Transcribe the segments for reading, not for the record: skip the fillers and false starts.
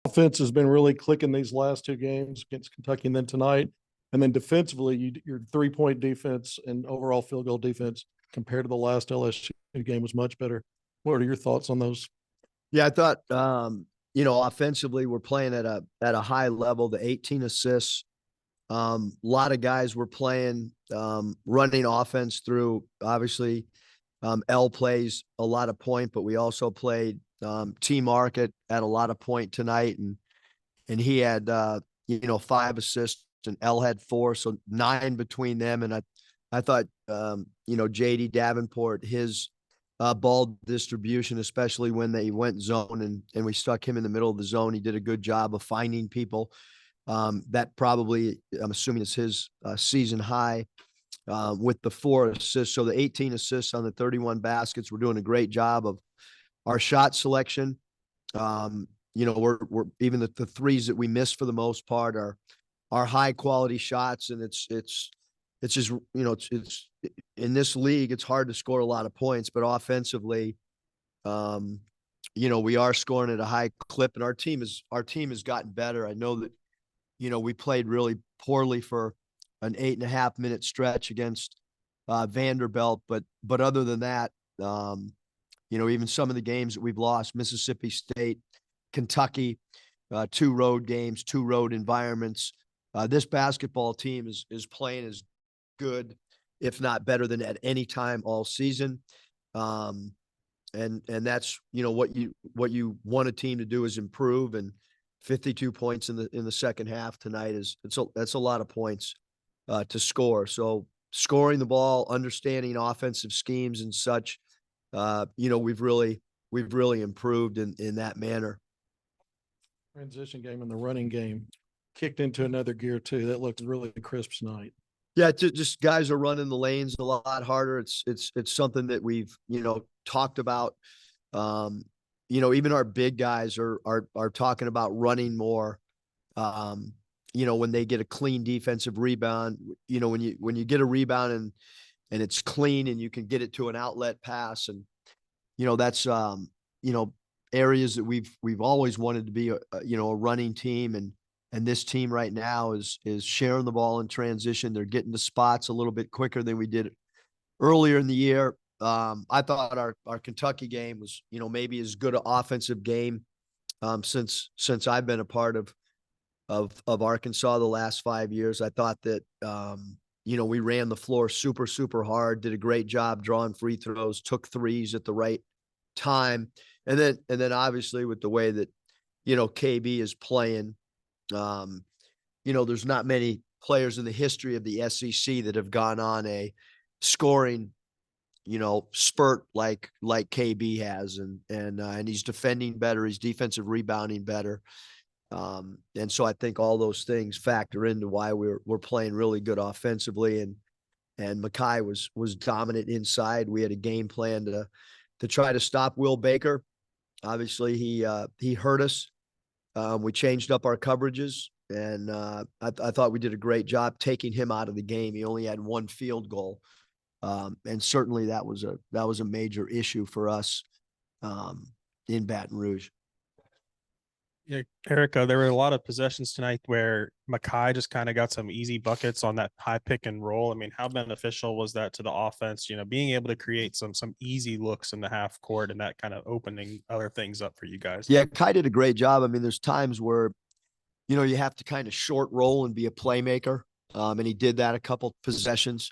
Offense has been really clicking these last two games against Kentucky and then tonight. And then defensively, your 3-point defense and overall field goal defense compared to the last LSU game was much better. What are your thoughts on those? Yeah, I thought offensively we're playing at a high level. The 18 assists, a lot of guys were playing running offense through. Obviously, L plays a lot of point, but we also played T Market at a lot of point tonight, and he had 5 assists and L had 4, so 9 between them. And I thought JD Davenport, his ball distribution, especially when they went zone and we stuck him in the middle of the zone, he did a good job of finding people. That probably, I'm assuming, is his season high with the 4 assists. So the 18 assists on the 31 baskets. We're doing a great job of our shot selection. We're even the threes that we miss for the most part are high quality shots, and it's just it's in this league it's hard to score a lot of points, but offensively, we are scoring at a high clip, and our team has gotten better. I know that we played really poorly for an 8.5-minute stretch against Vanderbilt, but other than that, even some of the games that we've lost, Mississippi State, Kentucky, 2 road games, 2 road environments. This basketball team is playing as good, if not better, than at any time all season. And that's what you want a team to do is improve. And 52 points in the second half tonight that's a lot of points to score. So scoring the ball, understanding offensive schemes and such, we've really improved in that manner. Transition game and the running game kicked into another gear too. That looked really crisp tonight. Yeah, just guys are running the lanes a lot harder. It's something that we've talked about. Even our big guys are talking about running more. When they get a clean defensive rebound, when you get a rebound and it's clean and you can get it to an outlet pass, and that's areas that we've always wanted to be a running team, and this team right now is sharing the ball in transition. They're getting to spots a little bit quicker than we did earlier in the year. I thought our Kentucky game was maybe as good an offensive game since I've been a part of Arkansas the last 5 years. I thought that we ran the floor super hard, did a great job drawing free throws, took threes at the right time, and then obviously with the way that KB is playing, there's not many players in the history of the SEC that have gone on a scoring spurt like KB has, and he's defending better, he's defensive rebounding better. And so I think all those things factor into why we're playing really good offensively, and Makai was dominant inside. We had a game plan to try to stop Will Baker. Obviously he hurt us. We changed up our coverages, and I thought we did a great job taking him out of the game. He only had 1 field goal. And certainly that was a major issue for us in Baton Rouge. Yeah, Erica, there were a lot of possessions tonight where Makai just kind of got some easy buckets on that high pick and roll. I mean, how beneficial was that to the offense? Being able to create some easy looks in the half court and that kind of opening other things up for you guys. Yeah, Kai did a great job. I mean, there's times where you have to kind of short roll and be a playmaker, and he did that a couple possessions.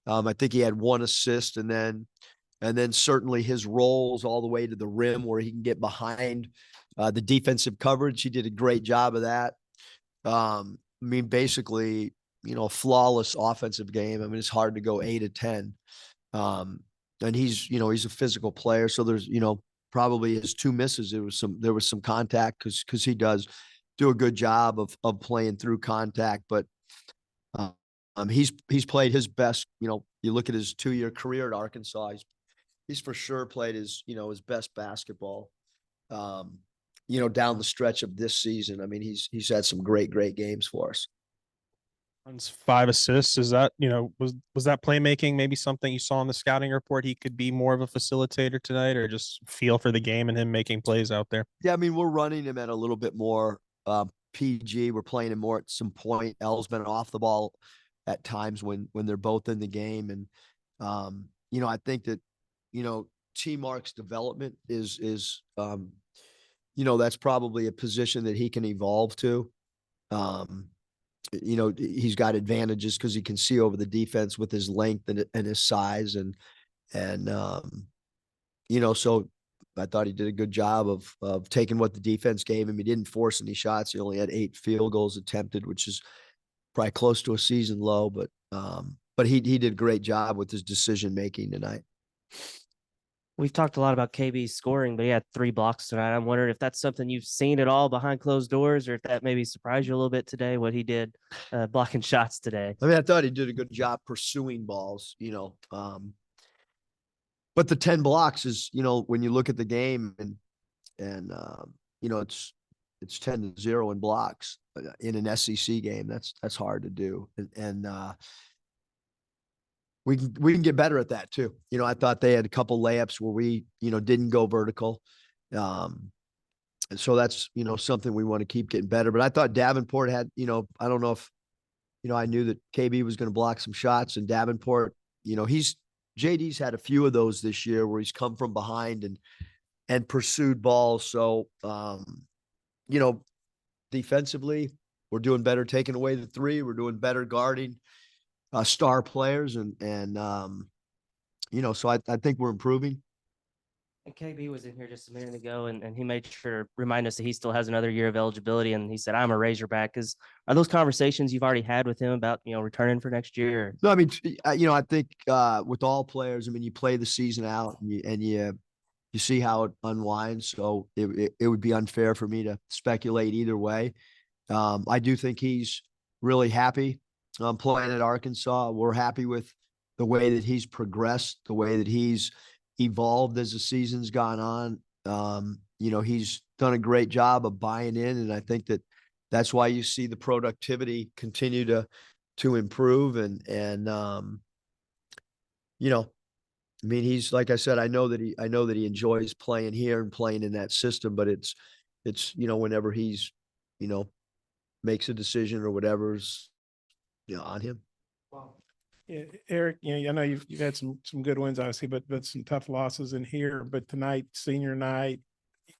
I think he had 1 assist, and then certainly his rolls all the way to the rim where he can get behind the defensive coverage. He did a great job of that. I mean, basically, a flawless offensive game. I mean, it's hard to go 8 of 10. And he's a physical player. So there's, probably his 2 misses. There was some contact because he does do a good job of playing through contact, but he's played his best. You look at his 2-year career at Arkansas, he's for sure played his best basketball, down the stretch of this season. I mean, he's had some great games for us. Runs 5 assists. Is that, was that playmaking maybe something you saw in the scouting report? He could be more of a facilitator tonight, or just feel for the game and him making plays out there? Yeah, I mean, we're running him at a little bit more PG. We're playing him more at some point. L's been off the ball at times when they're both in the game. And I think that, T Mark's development is that's probably a position that he can evolve to. Um, he's got advantages because he can see over the defense with his length and his size and so I thought he did a good job of taking what the defense gave him. He didn't force any shots. He only had 8 field goals attempted, which is probably close to a season low, but he did a great job with his decision making tonight. We've talked a lot about KB's scoring, but he had 3 blocks tonight. I'm wondering if that's something you've seen at all behind closed doors, or if that maybe surprised you a little bit today, what he did blocking shots today. I mean, I thought he did a good job pursuing balls, but the 10 blocks is, when you look at the game and it's 10-0 in blocks in an SEC game. That's hard to do. And we can get better at that too. I thought they had a couple layups where we, didn't go vertical. And so that's, something we want to keep getting better. But I thought Davenport had, I don't know if, I knew that KB was going to block some shots, and Davenport, JD's had a few of those this year where he's come from behind and pursued balls. So, defensively, we're doing better taking away the 3. We're doing better guarding star players, and so I think we're improving. And KB was in here just a minute ago, and he made sure to remind us that he still has another year of eligibility. And he said, "I'm a Razorback." Are those conversations you've already had with him about, returning for next year? No, I mean, I think with all players, I mean, you play the season out and you see how it unwinds. So it would be unfair for me to speculate either way. I do think he's really happy playing at Arkansas. We're happy with the way that he's progressed, the way that he's evolved as the season's gone on. He's done a great job of buying in, and I think that's why you see the productivity continue to improve. I mean, he's, like I said, I know that he enjoys playing here and playing in that system, but it's whenever he's makes a decision or whatever's on him. Wow. Yeah, Eric, I know you've had some good wins, obviously, but some tough losses in here. But tonight, senior night,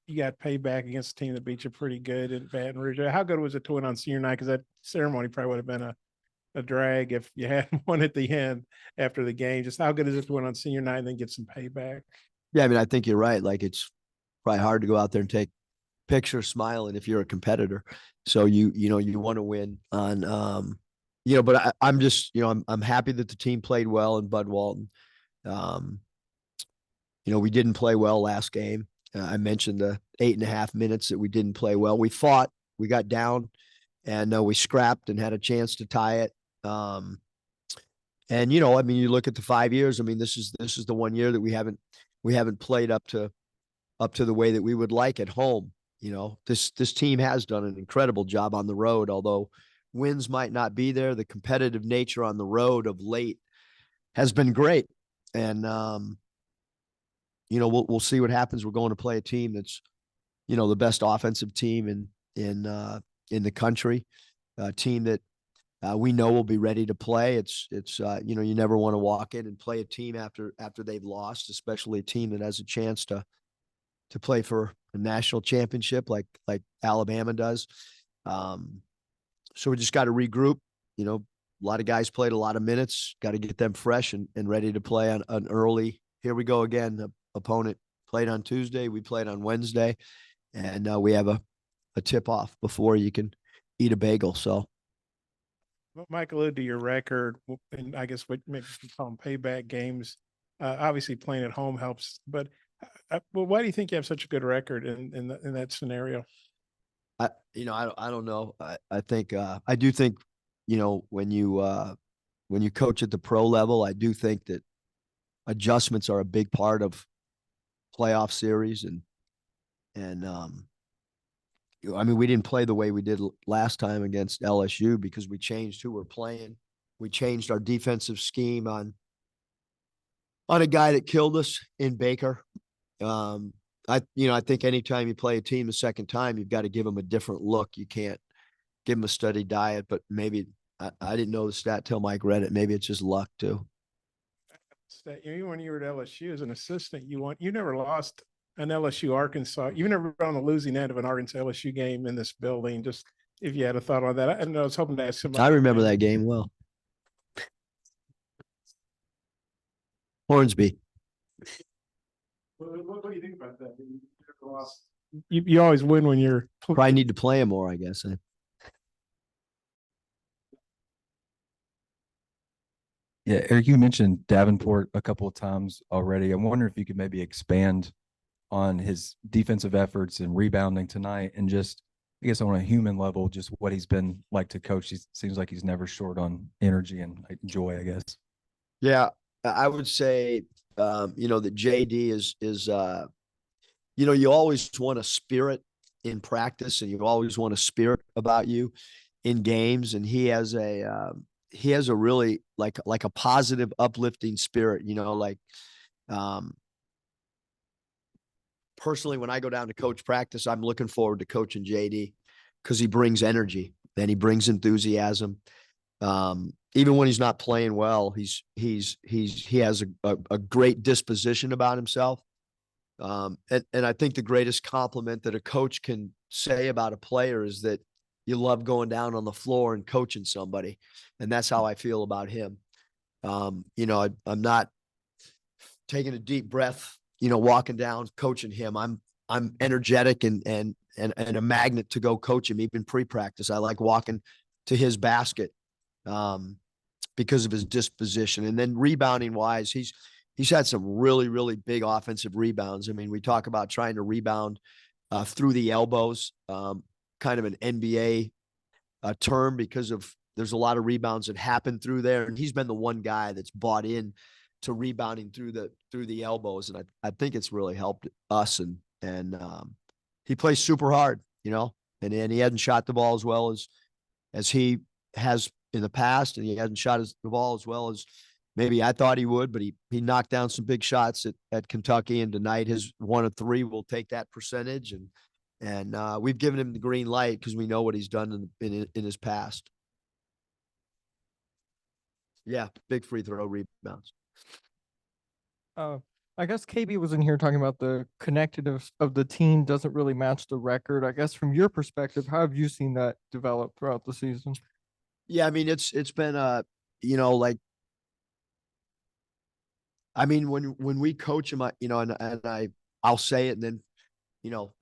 you got payback against a team that beat you pretty good in Baton Rouge. How good was it to win on senior night? Because that ceremony probably would have been a drag if you had one at the end after the game. Just how good is it to win on senior night and then get some payback? Yeah, I mean, I think you're right. Like, it's probably hard to go out there and take pictures smiling if you're a competitor. So you want to win on but I'm just, I'm happy that the team played well in Bud Walton. We didn't play well last game. I mentioned the 8.5 minutes that we didn't play well. We fought, we got down, and we scrapped and had a chance to tie it. And I mean, you look at the 5 years. I mean, this is the one year that we haven't played up to the way that we would like at home. This team has done an incredible job on the road, although wins might not be there. The competitive nature on the road of late has been great. And, we'll see what happens. We're going to play a team that's, the best offensive team in the country, a team that we know will be ready to play. It's you never want to walk in and play a team after they've lost, especially a team that has a chance to play for a national championship like Alabama does. So we just got to regroup. A lot of guys played a lot of minutes, got to get them fresh and ready to play on an early. Here we go again. The opponent played on Tuesday. We played on Wednesday, and we have a tip off before you can eat a bagel. So, Mike, alluded to your record, and I guess what makes you call them payback games. Obviously, playing at home helps, but why do you think you have such a good record in that scenario? I don't know. I think I do think when you coach at the pro level, I do think that adjustments are a big part of playoff series, and I mean, we didn't play the way we did last time against LSU because we changed who we're playing. We changed our defensive scheme on a guy that killed us in Baker. I think anytime you play a team a second time, you've got to give them a different look. You can't give them a steady diet, but maybe I didn't know the stat till Mike read it. Maybe it's just luck too. Even when you were at LSU as an assistant, you never lost an LSU Arkansas. You've never been on the losing end of an Arkansas LSU game in this building. Just if you had a thought on that, I was hoping to ask somebody. I remember that game well. Hornsby. What do you think about that? You always win when you're Probably need to play him more, I guess. Yeah, Eric, you mentioned Davenport a couple of times already. I wonder if you could maybe expand on his defensive efforts and rebounding tonight, and just, I guess, on a human level, just what he's been like to coach. He seems like he's never short on energy and joy, I guess. Yeah, I would say, that JD is, you always want a spirit in practice, and you always want a spirit about you in games. And he has a really like a positive, uplifting spirit, personally, when I go down to coach practice, I'm looking forward to coaching JD because he brings energy and he brings enthusiasm. Even when he's not playing well, he has a great disposition about himself. And I think the greatest compliment that a coach can say about a player is that you love going down on the floor and coaching somebody. And that's how I feel about him. I'm not taking a deep breath, walking down, coaching him. I'm energetic and a magnet to go coach him, even pre-practice. I like walking to his basket because of his disposition. And then rebounding wise, he's had some really, really big offensive rebounds. I mean, we talk about trying to rebound through the elbows, kind of an NBA term, because there's a lot of rebounds that happen through there. And he's been the one guy that's bought in to rebounding through the elbows. And I think it's really helped us. And he plays super hard, and he hasn't shot the ball as well as he has in the past. And he hasn't shot the ball as well as maybe I thought he would, but he knocked down some big shots at Kentucky. And tonight his 1 of 3 will take that percentage. And we've given him the green light because we know what he's done in his past. Yeah, big free throw rebounds. I guess KB was in here talking about the connectedness of the team doesn't really match the record. I guess from your perspective, how have you seen that develop throughout the season? Yeah, I mean, it's been when we coach him, I'll say it, and then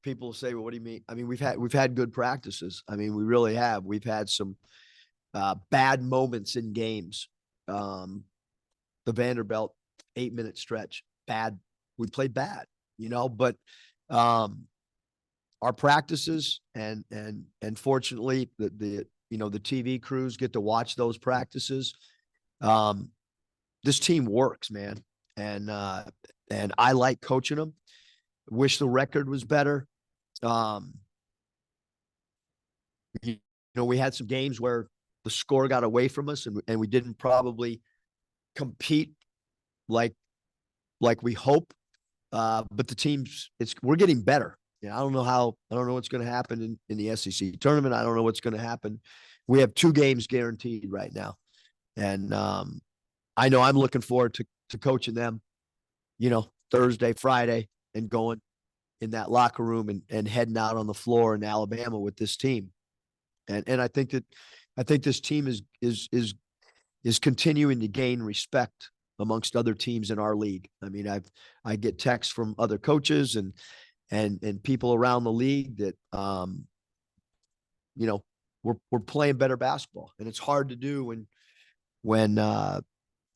people say, well, what do you mean? I mean, we've had good practices. I mean, we really have. We've had some bad moments in games. The Vanderbilt 8-minute stretch, bad. We played bad, but our practices and fortunately the TV crews get to watch those practices. This team works, man. And I like coaching them. Wish the record was better. We had some games where the score got away from us and we didn't probably compete like we hope. But the teams, we're getting better. I don't know what's going to happen in the SEC tournament. I don't know what's going to happen. We have 2 games guaranteed right now. And I know I'm looking forward to coaching them, Thursday, Friday, and going in that locker room and heading out on the floor in Alabama with this team. And I think this team is continuing to gain respect amongst other teams in our league. I mean, I get texts from other coaches and people around the league that we're playing better basketball, and it's hard to do when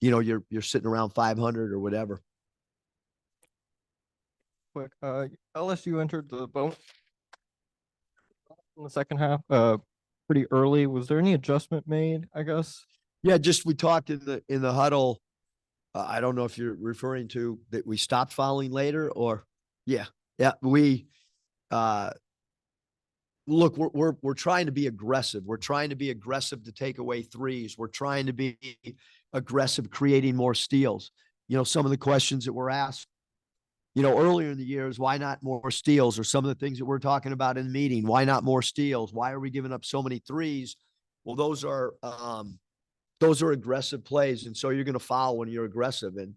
you're sitting around 500 or whatever. Quick, LSU entered the bonus in the second half pretty early. Was there any adjustment made, I guess? Yeah, just we talked in the huddle. I don't know if you're referring to that we stopped fouling later or yeah. We look, we're trying to be aggressive. We're trying to be aggressive to take away threes. We're trying to be aggressive, creating more steals. You know, some of the questions that were asked, you know, earlier in the year is why not more steals, or some of the things that we're talking about in the meeting. Why not more steals? Why are we giving up so many threes? Well, those are aggressive plays. And so you're going to foul when you're aggressive. And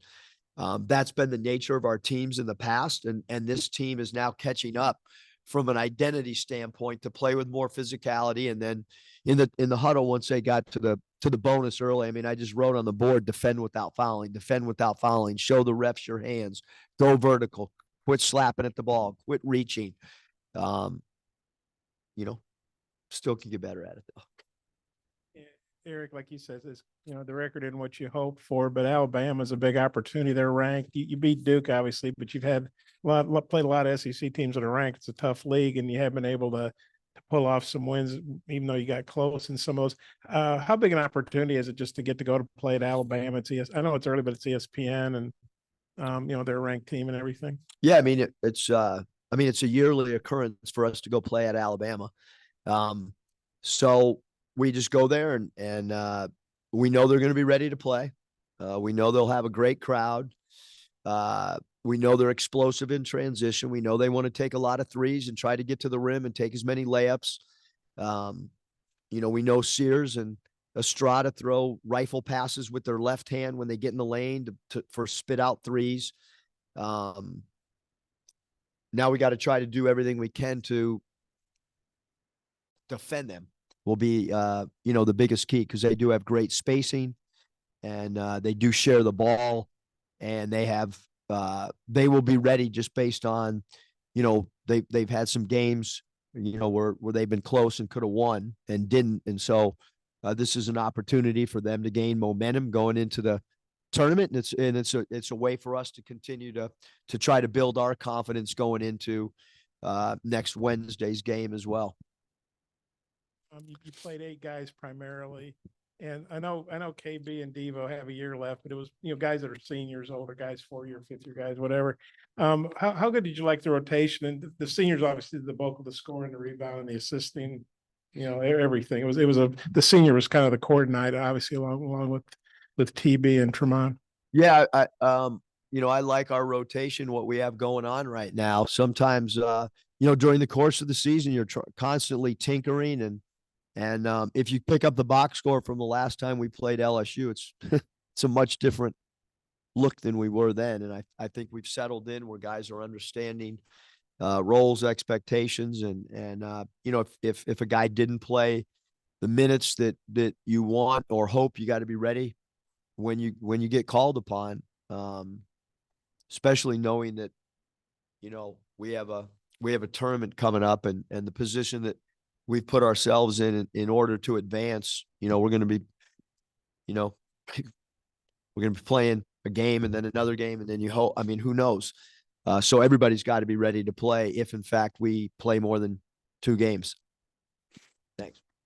that's been the nature of our teams in the past. And this team is now catching up from an identity standpoint to play with more physicality. And then in the huddle, once they got to the bonus early, I mean, I just wrote on the board, defend without fouling, show the refs your hands, go vertical, quit slapping at the ball, quit reaching. You know, still can get better at it though. Eric, like you said, is, you know, the record isn't what you hoped for, but Alabama's a big opportunity. They're ranked. You beat Duke, obviously, but you've had played a lot of SEC teams that are ranked. It's a tough league, and you have been able to pull off some wins, even though you got close in some of those. How big an opportunity is it just to get to go to play at Alabama? I know it's early, but it's ESPN, and you know, they're a ranked team and everything. Yeah, I mean, it's a yearly occurrence for us to go play at Alabama. So we just go there and we know they're going to be ready to play. We know they'll have a great crowd. We know they're explosive in transition. We know they want to take a lot of threes and try to get to the rim and take as many layups. You know, we know Sears and Estrada throw rifle passes with their left hand when they get in the lane for spit out threes. Now we got to try to do everything we can to defend them. Will be, you know, the biggest key, because they do have great spacing, and they do share the ball, and they will be ready just based on, you know, they've had some games, you know, where they've been close and could have won and didn't. And so this is an opportunity for them to gain momentum going into the tournament. And it's a way for us to continue to try to build our confidence going into next Wednesday's game as well. You played 8 guys primarily, and I know KB and Devo have a year left, but it was, you know, guys that are seniors, older guys, 4-year, 5th-year guys, whatever. How good did you like the rotation? And the seniors obviously did the bulk of the scoring, the rebounding, the assisting, you know, everything. The senior was kind of the coordinator, obviously, along with TB and Tremont. Yeah, you know, I like our rotation, what we have going on right now. Sometimes, you know, during the course of the season, you're constantly tinkering, and if you pick up the box score from the last time we played LSU, it's it's a much different look than we were then. And I think we've settled in where guys are understanding roles, expectations, and you know, if a guy didn't play the minutes that you want or hope, you got to be ready when you get called upon. Especially knowing that, you know, we have a tournament coming up, and the position that we've put ourselves in order to advance, you know, we're going to be, you know, we're going to be playing a game and then another game, and then I mean, who knows? So everybody's got to be ready to play if in fact we play more than 2 games. Thanks.